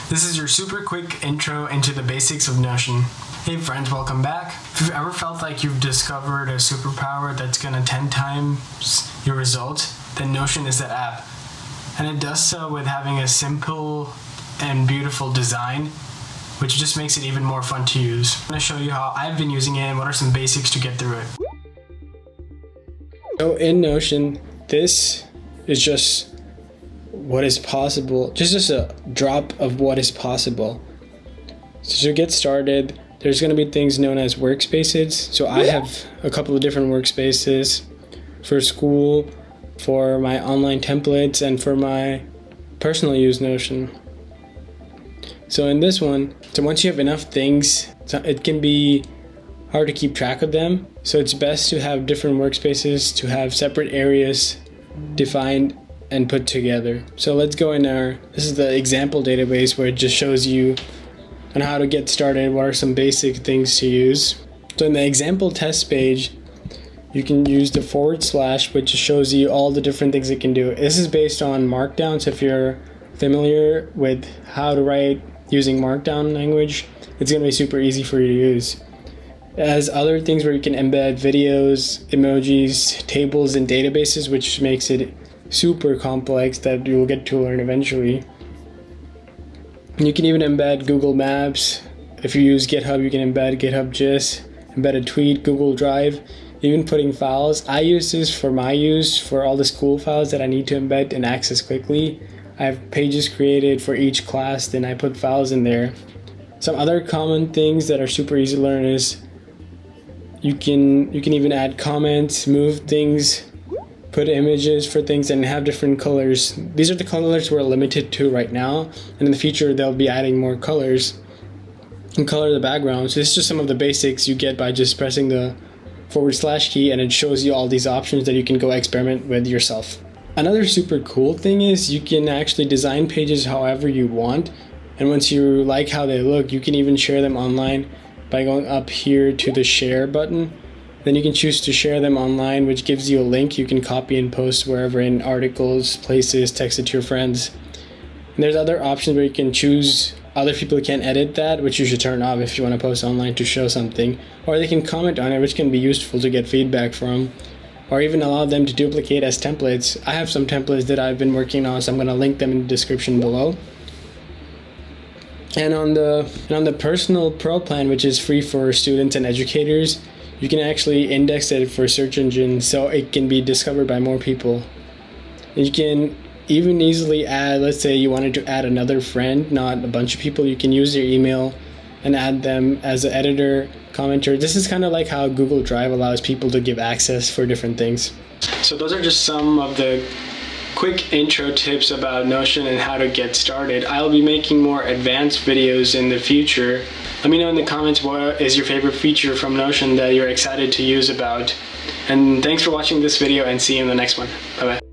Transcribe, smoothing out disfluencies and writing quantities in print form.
This is your super quick intro into the basics of Notion. Hey friends, welcome back. If you've ever felt like you've discovered a superpower that's gonna 10 times your results, then Notion is that app. And it does so with having a simple and beautiful design, which just makes it even more fun to use. I'm gonna show you how I've been using it and what are some basics to get through it. So in Notion, this is just what is possible, just a drop of what is possible. So to get started, there's going to be things known as Workspaces. So I have a couple of different Workspaces for school, for my online templates, and for my personal use Notion. So in this one, so once you have enough things, it can be hard to keep track of them. So it's best to have different Workspaces, to have separate areas defined and put together. So let's go in this is the example database where it just shows you on how to get started, what are some basic things to use. So in the example test page, you can use the /, which shows you all the different things it can do. This is based on Markdown, so if you're familiar with how to write using Markdown language, it's going to be super easy for you to use. It has other things where you can embed videos, emojis, tables, and databases, which makes it super complex that you will get to learn eventually. You can even embed Google Maps. If you use GitHub, you can embed GitHub Gist, embed a tweet, Google Drive, even putting files. I use this for my use for all the school files that I need to embed and access quickly. I have pages created for each class, then I put files in there. Some other common things that are super easy to learn is you can even add comments, move things, put images for things, and have different colors. These are the colors we're limited to right now, and in the future they'll be adding more colors and color the background. So this is just some of the basics you get by just pressing the / key, and it shows you all these options that you can go experiment with yourself. Another super cool thing is you can actually design pages however you want, and once you like how they look, you can even share them online by going up here to the share button. Then you can choose to share them online, which gives you a link you can copy and post wherever in articles, places, text it to your friends. And there's other options where you can choose other people can edit that, which you should turn off if you want to post online to show something. Or they can comment on it, which can be useful to get feedback from. Or even allow them to duplicate as templates. I have some templates that I've been working on, so I'm going to link them in the description below. And on the personal pro plan, which is free for students and educators, you can actually index it for search engines so it can be discovered by more people. And you can even easily add, let's say you wanted to add another friend, not a bunch of people, you can use your email and add them as an editor, commenter. This is kind of like how Google Drive allows people to give access for different things. So those are just some of the quick intro tips about Notion and how to get started. I'll be making more advanced videos in the future. Let me know in the comments what is your favorite feature from Notion that you're excited to use about. And thanks for watching this video, and see you in the next one. Bye bye.